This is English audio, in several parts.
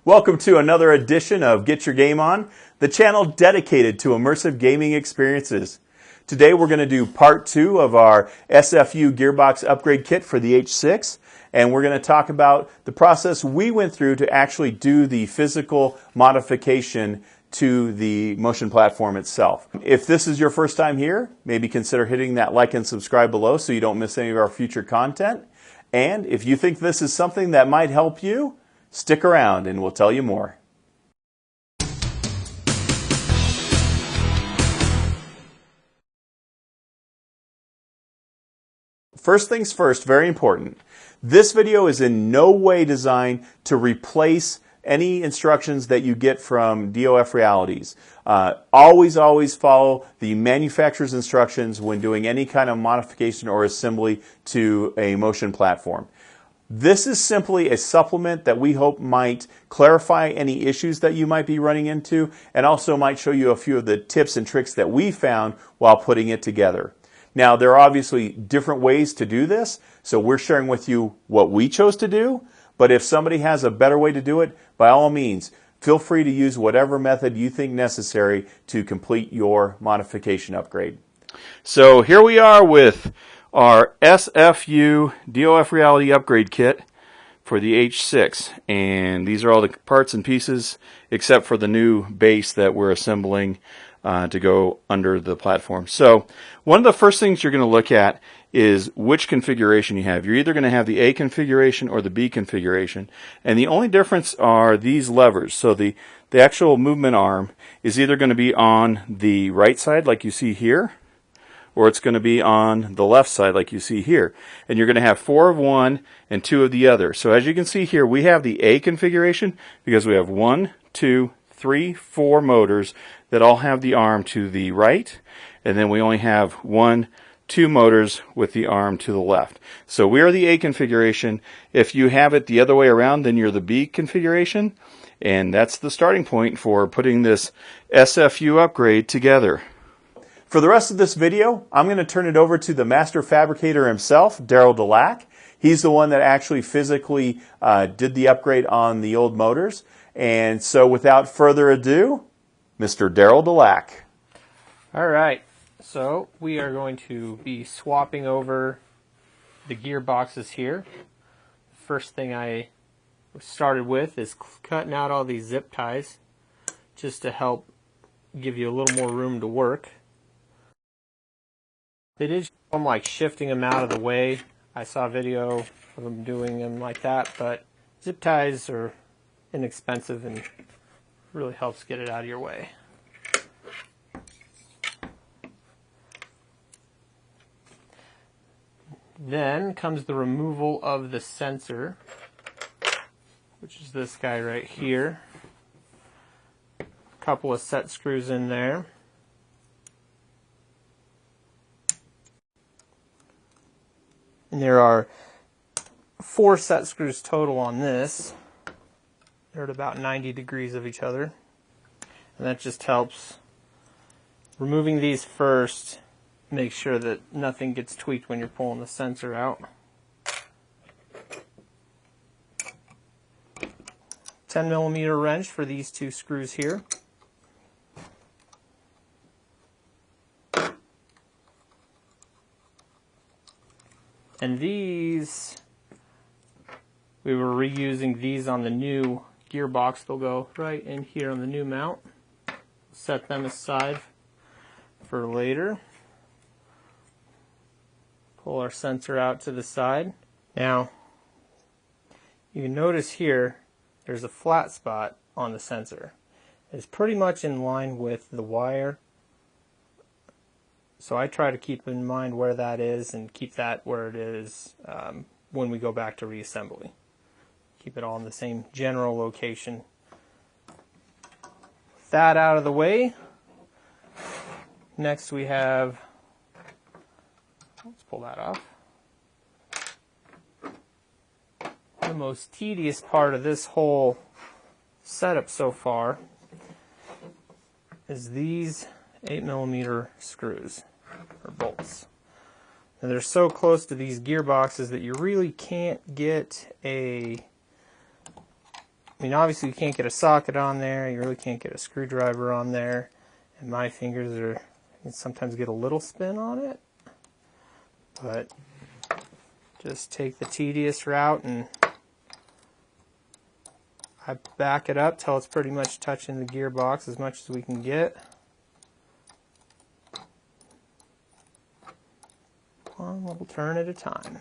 Welcome to another edition of Get Your Game On, the channel dedicated to immersive gaming experiences. Today we're going to do part 2 of our SFU Gearbox upgrade kit for the H6, and we're going to talk about the process we went through to actually do the physical modification to the motion platform itself. If this is your first time here, maybe consider hitting that like and subscribe below so you don't miss any of our future content. And if you think this is something that might help you, stick around and we'll tell you more. First things first, very important. This video is in no way designed to replace any instructions that you get from DOF Realities. Always follow the manufacturer's instructions when doing any kind of modification or assembly to a motion platform. This is simply a supplement that we hope might clarify any issues that you might be running into and also might show you a few of the tips and tricks that we found while putting it together. Now, there are obviously different ways to do this, so we're sharing with you what we chose to do, but if somebody has a better way to do it, by all means, feel free to use whatever method you think necessary to complete your modification upgrade. So here we are with our SFU DOF Reality upgrade kit for the H6, and these are all the parts and pieces except for the new base that we're assembling to go under the platform. So one of the first things you're going to look at is which configuration you have. You're either going to have the A configuration or the B configuration, and the only difference are these levers. So the actual movement arm is either going to be on the right side like you see here, or it's going to be on the left side like you see here. And you're going to have 4 of one and 2 of the other. So as you can see here, we have the A configuration because we have 1, 2, 3, 4 motors that all have the arm to the right, and then we only have 1, 2 motors with the arm to the left. So we are the A configuration. If you have it the other way around, then you're the B configuration, and that's the starting point for putting this SFU upgrade together. For the rest of this video, I'm going to turn it over to the master fabricator himself, Daryl Delac. He's the one that actually physically did the upgrade on the old motors. And so without further ado, Mr. Daryl Delac. All right, so we are going to be swapping over the gearboxes here. First thing I started with is cutting out all these zip ties just to help give you a little more room to work. They did I'm like shifting them out of the way. I saw a video of them doing them like that, but zip ties are inexpensive and really helps get it out of your way. Then comes the removal of the sensor, which is this guy right here. A couple of set screws in there. And there are 4 set screws total on this. They're at about 90 degrees of each other. And that just helps. Removing these first, make sure that nothing gets tweaked when you're pulling the sensor out. 10mm wrench for these 2 screws here. And these, we were reusing these on the new gearbox. They'll go right in here on the new mount. Set them aside for later. Pull our sensor out to the side. Now, you can notice here, there's a flat spot on the sensor. It's pretty much in line with the wire. So I try to keep in mind where that is and keep that where it is when we go back to reassembly. Keep it all in the same general location. With that out of the way, next we have, let's pull that off. The most tedious part of this whole setup so far is these 8mm screws or bolts. And they're so close to these gearboxes that you really can't get a I mean, obviously you can't get a socket on there, you really can't get a screwdriver on there, and my fingers are, you can sometimes get a little spin on it, but just take the tedious route and I back it up till it's pretty much touching the gearbox as much as we can get. One little turn at a time.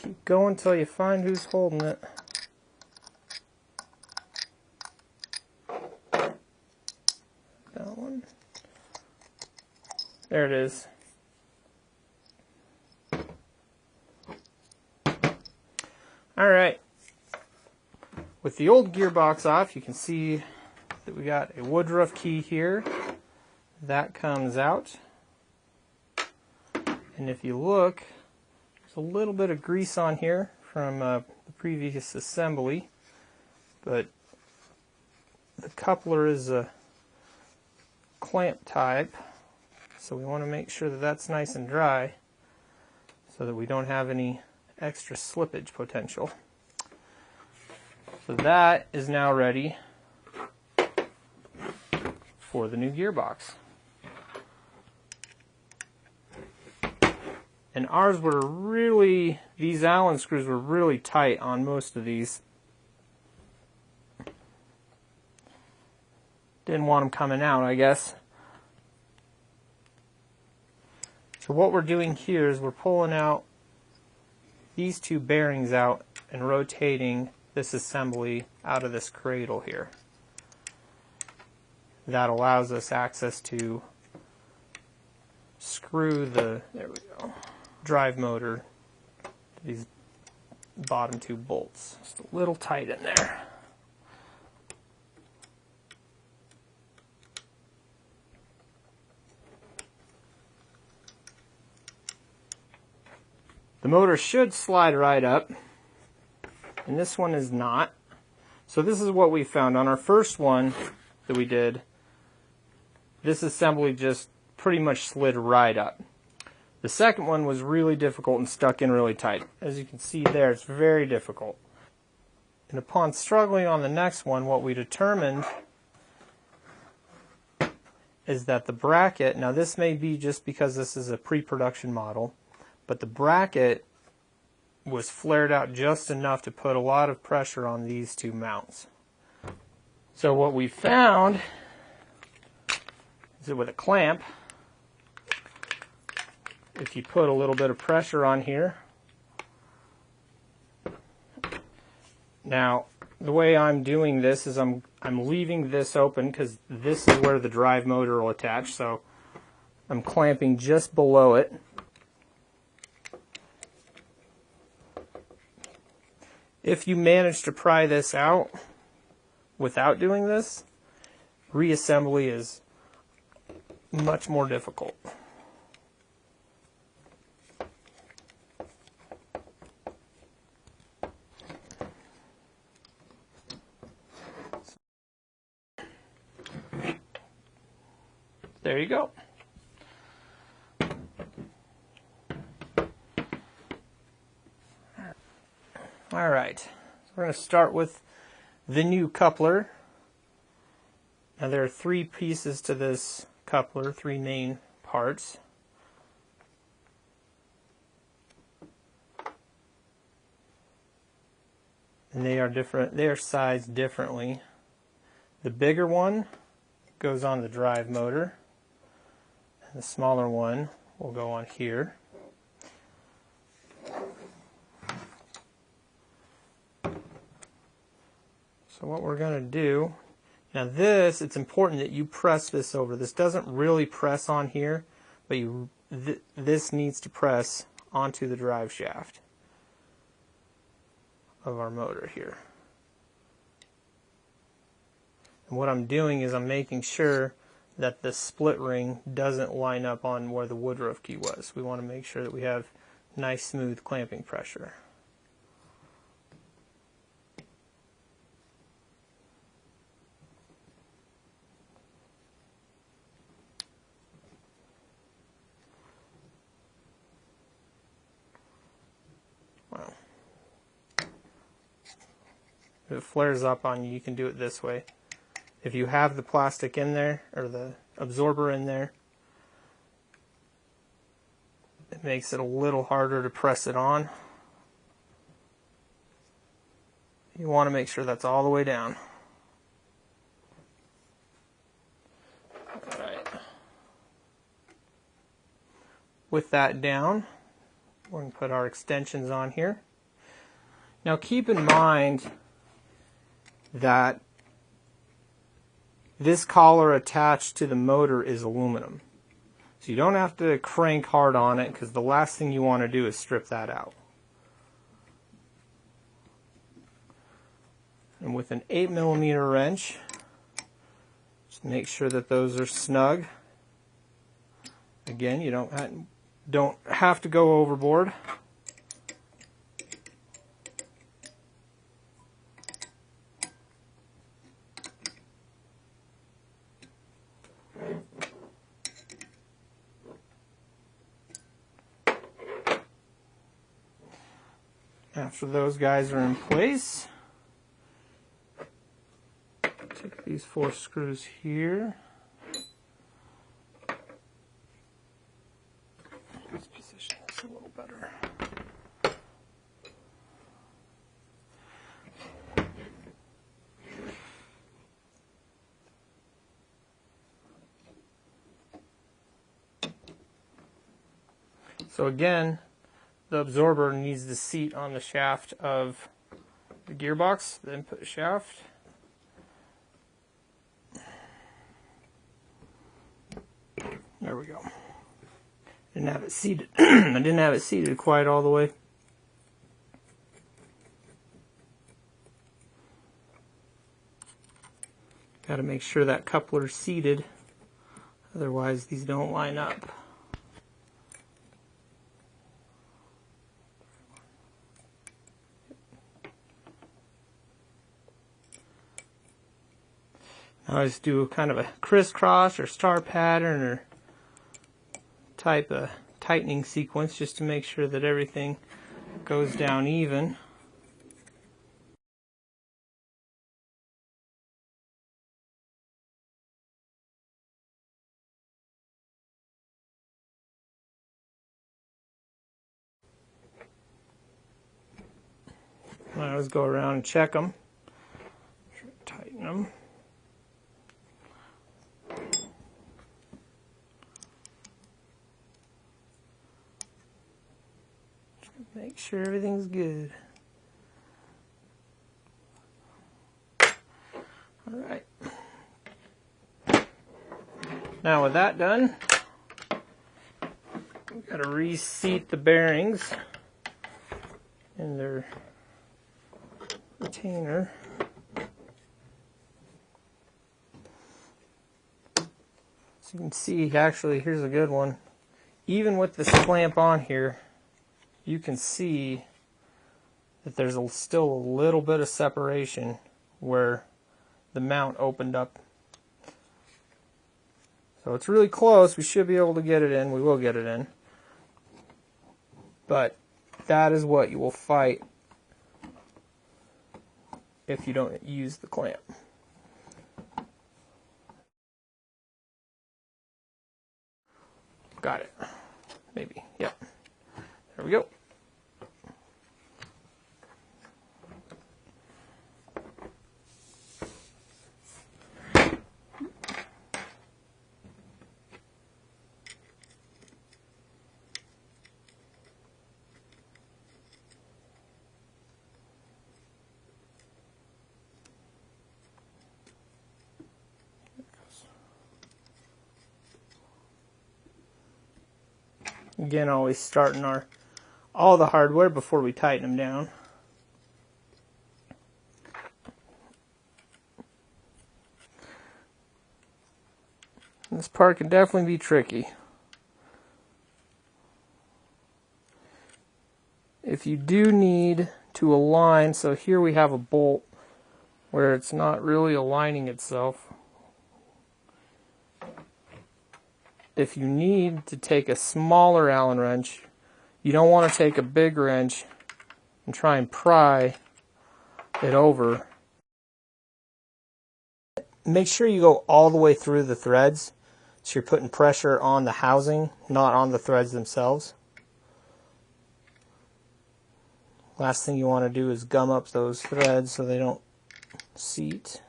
Keep going until you find who's holding it. That one. There it is. Alright. With the old gearbox off, you can see that we got a woodruff key here. That comes out. And if you look, a little bit of grease on here from the previous assembly, but the coupler is a clamp type, so we want to make sure that that's nice and dry so that we don't have any extra slippage potential. So that is now ready for the new gearbox. And ours were really, these Allen screws were really tight on most of these. Didn't want them coming out, I guess. So what we're doing here is we're pulling out these two bearings out and rotating this assembly out of this cradle here. That allows us access to screw the, there we go, drive motor to these bottom two bolts. Just a little tight in there. The motor should slide right up, and this one is not. So this is what we found. On our first one that we did, this assembly just pretty much slid right up. The second one was really difficult and stuck in really tight. As you can see there, it's very difficult. And upon struggling on the next one, what we determined is that the bracket, now this may be just because this is a pre-production model, but the bracket was flared out just enough to put a lot of pressure on these two mounts. So what we found is that with a clamp, if you put a little bit of pressure on here, now the way I'm doing this is I'm leaving this open because this is where the drive motor will attach, so I'm clamping just below it. If you manage to pry this out without doing this, reassembly is much more difficult. There you go. All right, so we're going to start with the new coupler. Now there are three pieces to this coupler, three main parts. And they are different, they are sized differently. The bigger one goes on the drive motor, and the smaller one will go on here. So what we're going to do, now this, it's important that you press this over. This doesn't really press on here, but this needs to press onto the drive shaft. of our motor here. And what I'm doing is I'm making sure that the split ring doesn't line up on where the woodruff key was. We want to make sure that we have nice smooth clamping pressure. Wow. If it flares up on you, you can do it this way. If you have the plastic in there, or the absorber in there, it makes it a little harder to press it on. You want to make sure that's all the way down. Alright. With that down, we're going to put our extensions on here. Now keep in mind that this collar attached to the motor is aluminum. So you don't have to crank hard on it, because the last thing you want to do is strip that out. And with an 8mm wrench, just make sure that those are snug. Again, you don't have to go overboard. After those guys are in place, take these 4 screws here. Let's position this a little better. So again, the absorber needs to seat on the shaft of the gearbox, the input shaft. There we go. Didn't have it seated. I didn't have it seated quite all the way. Got to make sure that coupler's seated, otherwise these don't line up. I always do kind of a crisscross or star pattern or type of tightening sequence just to make sure that everything goes down even. I always go around and check them, tighten them. Make sure everything's good. All right. Now with that done, we've got to reseat the bearings in their retainer. So you can see, actually, here's a good one. Even with this clamp on here, you can see that there's still a little bit of separation where the mount opened up. So it's really close. We should be able to get it in. We will get it in. But that is what you will fight if you don't use the clamp. Got it. Maybe. Yep. There we go. Again, always starting all the hardware before we tighten them down. This part can definitely be tricky. If you do need to align, so here we have a bolt where it's not really aligning itself. If you need to take a smaller Allen wrench, you don't want to take a big wrench and try and pry it over. Make sure you go all the way through the threads so you're putting pressure on the housing, not on the threads themselves. Last thing you want to do is gum up those threads so they don't seat.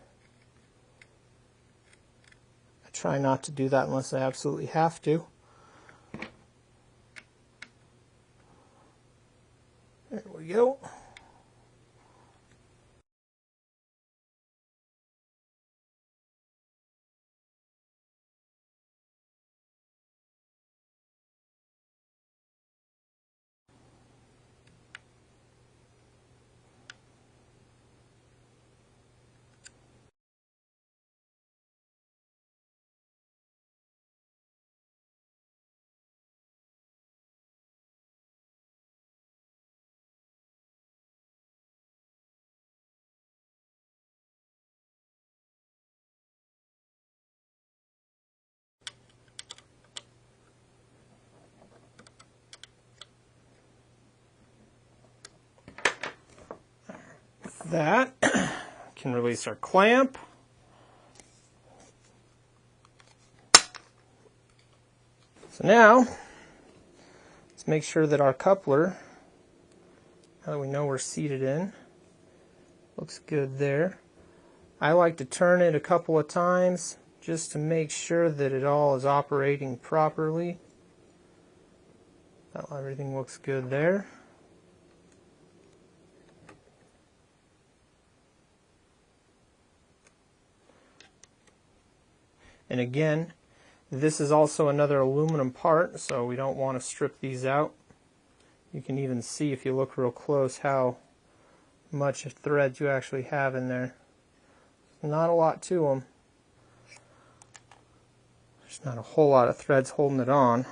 I try not to do that unless I absolutely have to. There we go. That can release our clamp. So now, let's make sure that our coupler, now that we know we're seated in, looks good there. I like to turn it a couple of times just to make sure that it all is operating properly. Everything looks good there. And again, this is also another aluminum part, so we don't want to strip these out. You can even see if you look real close how much threads you actually have in there. Not a lot to them. There's not a whole lot of threads holding it on.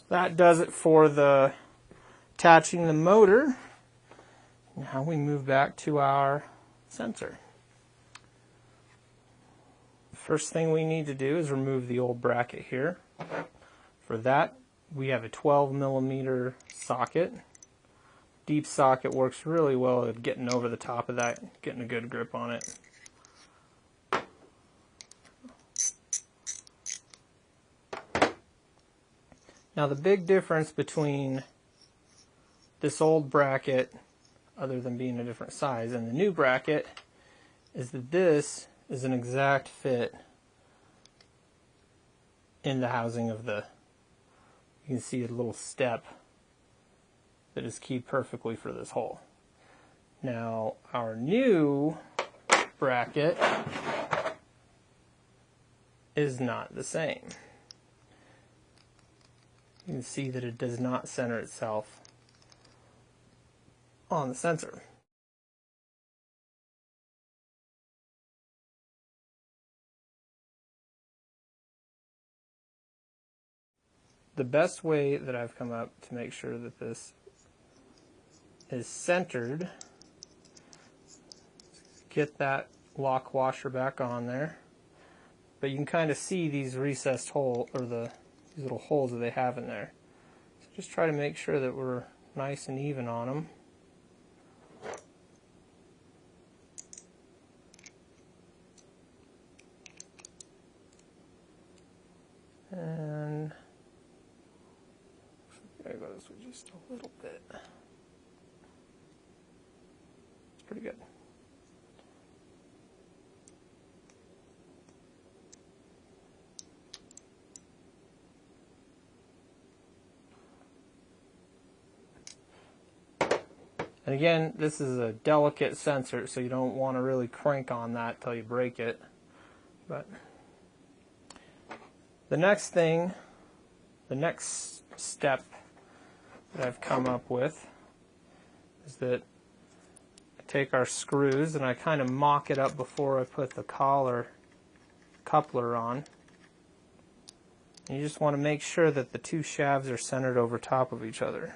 That does it for the attaching the motor. Now we move back to our sensor. First thing we need to do is remove the old bracket here. For that, we have a 12mm socket. Deep socket works really well at getting over the top of that, getting a good grip on it. Now the big difference between this old bracket, other than being a different size, and the new bracket is that this is an exact fit in the housing of the, you can see a little step that is keyed perfectly for this hole. Now our new bracket is not the same. You can see that it does not center itself on the sensor. The best way that I've come up to make sure that this is centered, get that lock washer back on there, but you can kind of see these recessed holes, or these little holes that they have in there. So just try to make sure that we're nice and even on them. And I gotta go this way just a little bit. It's pretty good. And again, this is a delicate sensor, so you don't want to really crank on that till you break it. But the next thing, the next step that I've come up with is that I take our screws and I kind of mock it up before I put the coupler on. And you just want to make sure that the two shafts are centered over top of each other.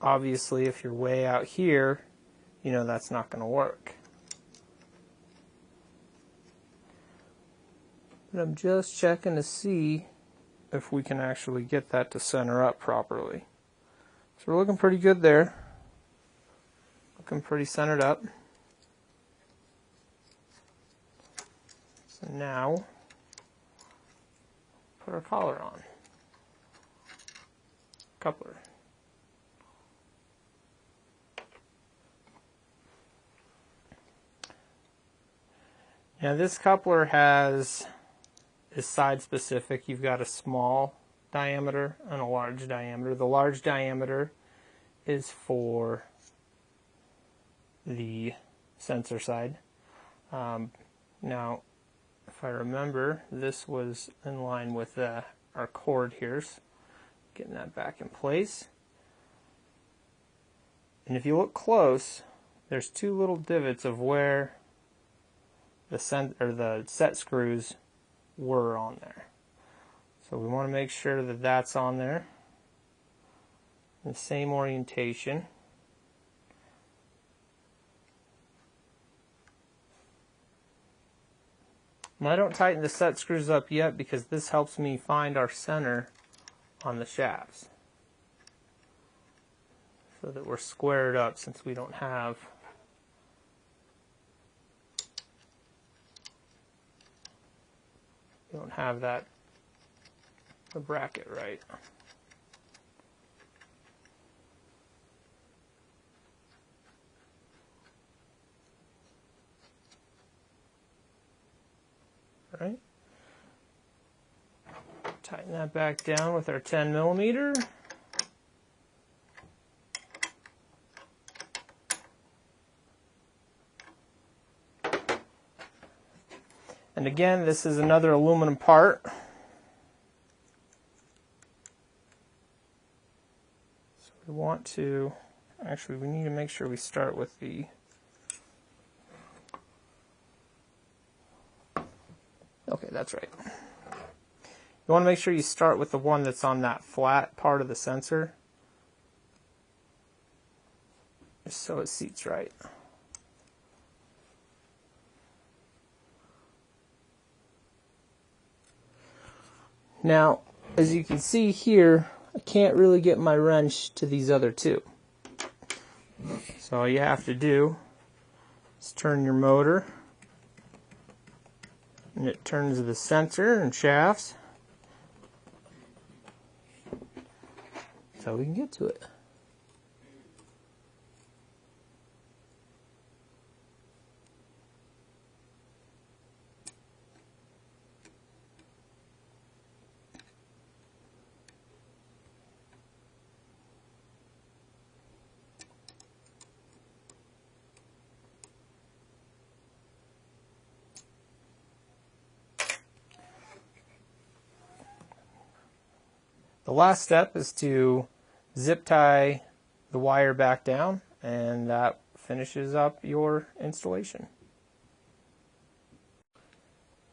Obviously, if you're way out here, you know that's not going to work. But I'm just checking to see if we can actually get that to center up properly. So we're looking pretty good there. Looking pretty centered up. So now, put our collar on. Coupler. Now this coupler is side specific. You've got a small diameter and a large diameter. The large diameter is for the sensor side. Now, if I remember, this was in line with our cord here. So getting that back in place. And if you look close, there's two little divots of where the set screws were on there. So we want to make sure that that's on there. The same orientation. And I don't tighten the set screws up yet because this helps me find our center on the shafts, so that we're squared up, since we don't have the bracket right. All right. Tighten that back down with our 10 millimeter. And again, this is another aluminum part. So we want to, actually we need to make sure we start with the, okay, that's right. You want to make sure you start with the one that's on that flat part of the sensor, just so it seats right. Now, as you can see here, I can't really get my wrench to these other two. So all you have to do is turn your motor, and it turns the sensor and shafts. So we can get to it. The last step is to zip tie the wire back down, and that finishes up your installation.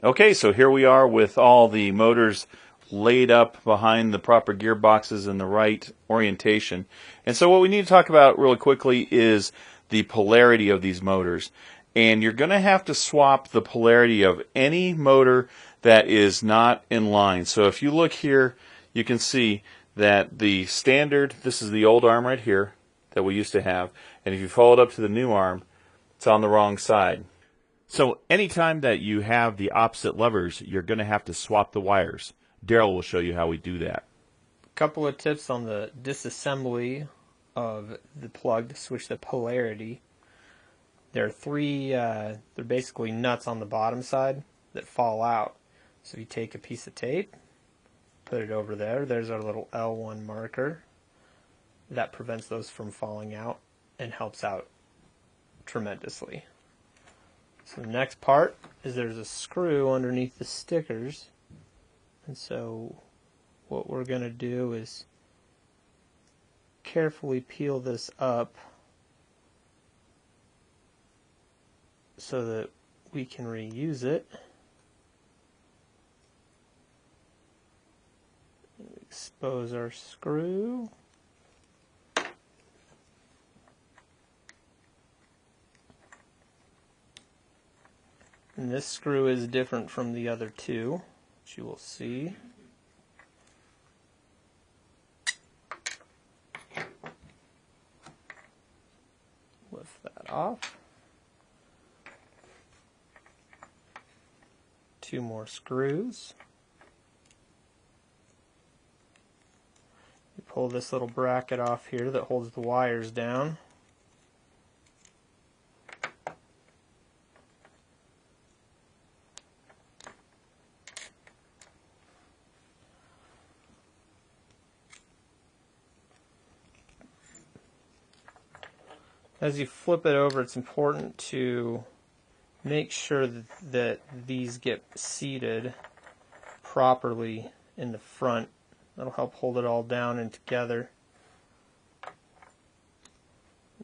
Okay, so here we are with all the motors laid up behind the proper gearboxes in the right orientation. And so what we need to talk about really quickly is the polarity of these motors. And you're going to have to swap the polarity of any motor that is not in line. So if you look here, you can see that the standard, this is the old arm right here that we used to have, and if you follow it up to the new arm, it's on the wrong side. So anytime that you have the opposite levers, you're going to have to swap the wires. Daryl will show you how we do that. A couple of tips on the disassembly of the plug to switch the polarity. There are they're basically nuts on the bottom side that fall out. So you take a piece of tape, put it over there. There's our little L1 marker. That prevents those from falling out and helps out tremendously. So the next part is there's a screw underneath the stickers, and so what we're going to do is carefully peel this up so that we can reuse it. Expose our screw. And this screw is different from the other two, which you will see. Lift that off. Two more screws. You pull this little bracket off here that holds the wires down. As you flip it over, it's important to make sure that these get seated properly in the front. That'll help hold it all down and together.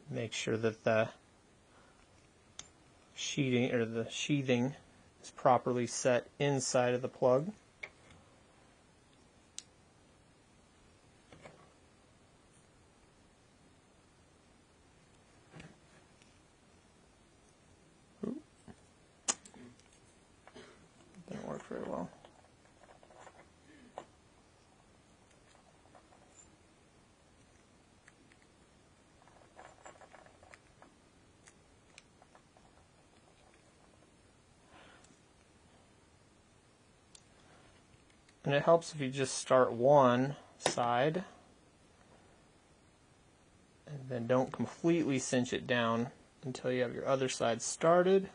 Make sure that the sheathing is properly set inside of the plug. Didn't work very well. And it helps if you just start one side and then don't completely cinch it down until you have your other side started.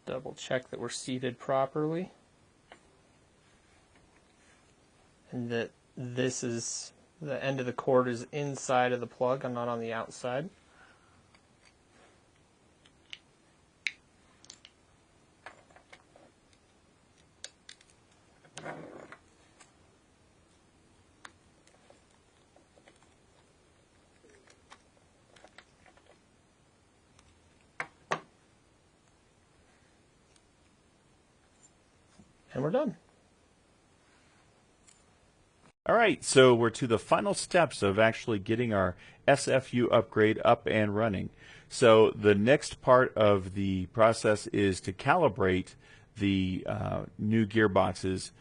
Double check that we're seated properly and that this is the end of the cord is inside of the plug and not on the outside. And we're done. All right, so we're to the final steps of actually getting our SFU upgrade up and running. So the next part of the process is to calibrate the new gearboxes,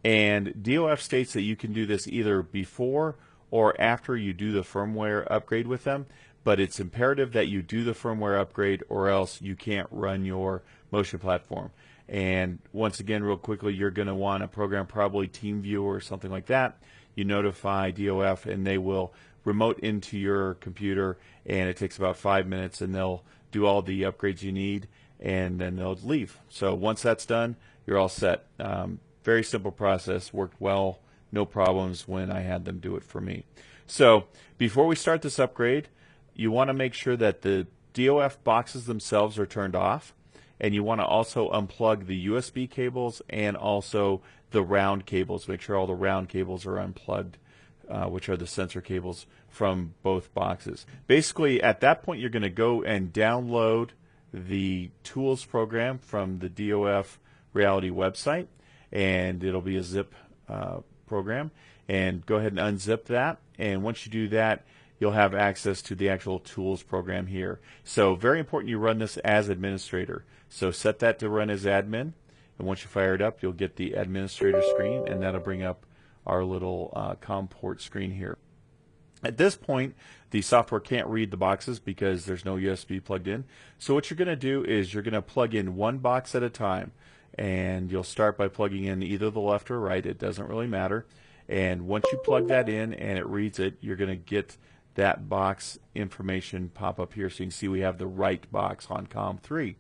and DOF states that you can do this either before or after you do the firmware upgrade with them, but it's imperative that you do the firmware upgrade or else you can't run your motion platform. And once again, real quickly, you're going to want to program probably TeamViewer or something like that. You notify DOF and they will remote into your computer, and it takes about 5 minutes, and they'll do all the upgrades you need, and then they'll leave. So once that's done, you're all set. Very simple process, worked well, no problems when I had them do it for me. So before we start this upgrade, you want to make sure that the DOF boxes themselves are turned off. And you want to also unplug the USB cables and also the round cables. Make sure all the round cables are unplugged, which are the sensor cables from both boxes. Basically, at that point, you're going to go and download the tools program from the DOF Reality website, and it'll be a zip program. And go ahead and unzip that. And once you do that, you'll have access to the actual tools program here. So very important you run this as administrator. So set that to run as admin, and once you fire it up, you'll get the administrator screen, and that'll bring up our little COM port screen here. At this point, the software can't read the boxes because there's no USB plugged in. So what you're going to do is you're going to plug in one box at a time, and you'll start by plugging in either the left or right. It doesn't really matter. And once you plug that in and it reads it, you're going to get that box information pop up here, so you can see we have the right box on COM3.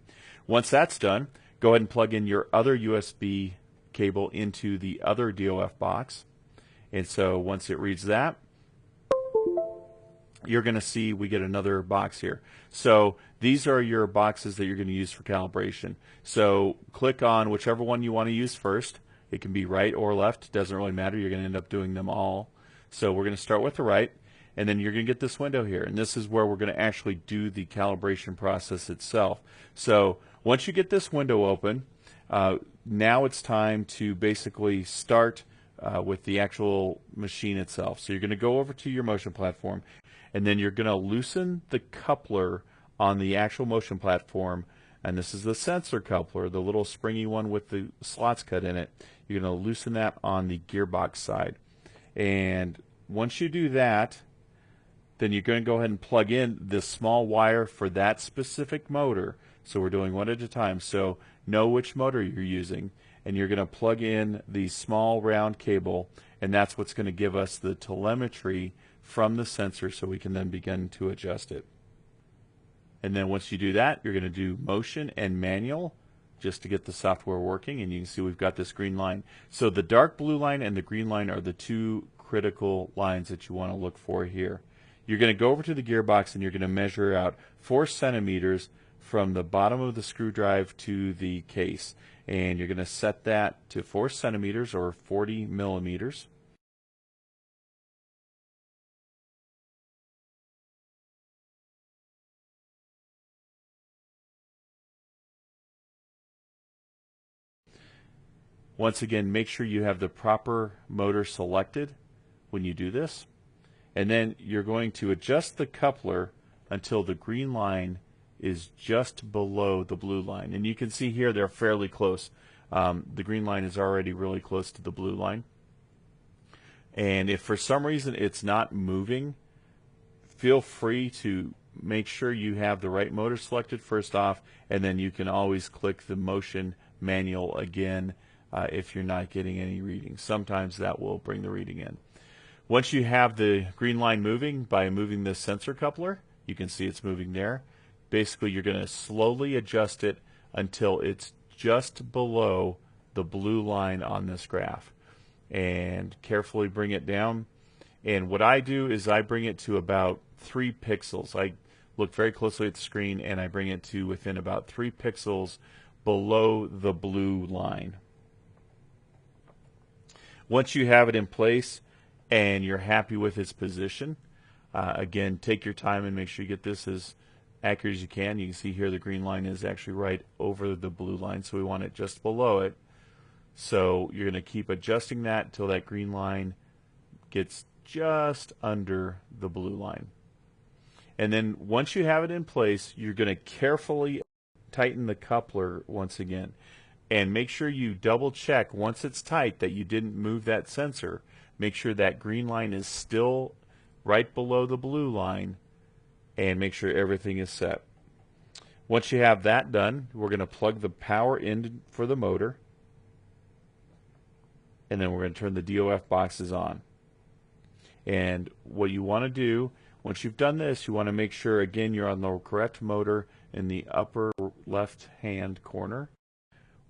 Once that's done, go ahead and plug in your other USB cable into the other DOF box. And so once it reads that, you're going to see we get another box here. So these are your boxes that you're going to use for calibration. So click on whichever one you want to use first. It can be right or left. It doesn't really matter. You're going to end up doing them all. So we're going to start with the right, and then you're going to get this window here. And this is where we're going to actually do the calibration process itself. So once you get this window open, now it's time to basically start with the actual machine itself. So you're going to go over to your motion platform, and then you're going to loosen the coupler on the actual motion platform. And this is the sensor coupler, the little springy one with the slots cut in it. You're going to loosen that on the gearbox side. And once you do that, then you're going to go ahead and plug in this small wire for that specific motor. So we're doing one at a time. So know which motor you're using, and you're going to plug in the small round cable, and that's what's going to give us the telemetry from the sensor, so we can then begin to adjust it. And then once you do that, you're going to do motion and manual just to get the software working, and you can see we've got this green line. So the dark blue line and the green line are the two critical lines that you want to look for here. You're going to go over to the gearbox, and you're going to measure out 4 centimeters from the bottom of the screw drive to the case, and you're going to set that to 4 centimeters or 40 millimeters. Once again, make sure you have the proper motor selected when you do this, and then you're going to adjust the coupler until the green line is just below the blue line. And you can see here they're fairly close. The green line is already really close to the blue line. And if for some reason it's not moving, feel free to make sure you have the right motor selected first off, and then you can always click the motion manual again if you're not getting any readings. Sometimes that will bring the reading in. Once you have the green line moving by moving the sensor coupler, you can see it's moving there. Basically, you're going to slowly adjust it until it's just below the blue line on this graph, and carefully bring it down. And what I do is I bring it to about 3 pixels. I look very closely at the screen, and I bring it to within about 3 pixels below the blue line. Once you have it in place and you're happy with its position, again, take your time and make sure you get this as accurate as you can. You can see here the green line is actually right over the blue line, so we want it just below it. So you're going to keep adjusting that until that green line gets just under the blue line. And then once you have it in place, you're going to carefully tighten the coupler once again. And make sure you double check once it's tight that you didn't move that sensor. Make sure that green line is still right below the blue line, and make sure everything is set. Once you have that done, we're going to plug the power in for the motor, and then we're going to turn the DOF boxes on. And what you want to do, once you've done this, you want to make sure, again, you're on the correct motor in the upper left-hand corner.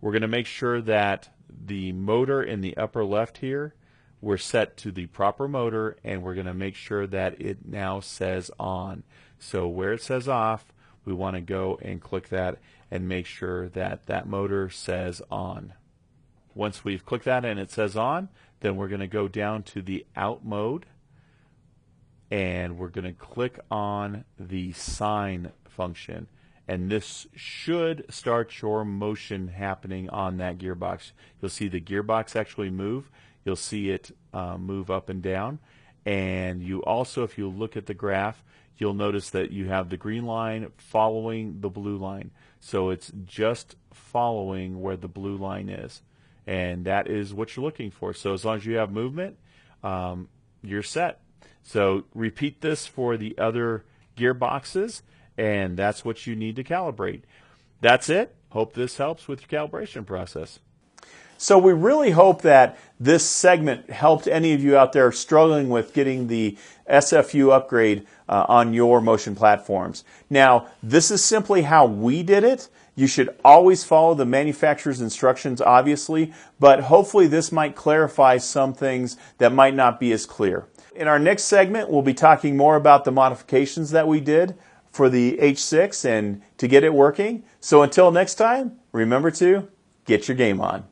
We're going to make sure that the motor in the upper left here, we're set to the proper motor, and we're going to make sure that it now says on. So where it says off, we want to go and click that and make sure that that motor says on. Once we've clicked that and it says on, then we're going to go down to the out mode, and we're going to click on the sign function. And this should start your motion happening on that gearbox. You'll see the gearbox actually move. You'll see it move up and down. And you also, if you look at the graph, you'll notice that you have the green line following the blue line. So it's just following where the blue line is. And that is what you're looking for. So as long as you have movement, you're set. So repeat this for the other gearboxes, and that's what you need to calibrate. That's it. Hope this helps with your calibration process. So we really hope that this segment helped any of you out there struggling with getting the SFU upgrade on your motion platforms. Now, this is simply how we did it. You should always follow the manufacturer's instructions, obviously, but hopefully this might clarify some things that might not be as clear. In our next segment, we'll be talking more about the modifications that we did for the H6 and to get it working. So until next time, remember to get your game on.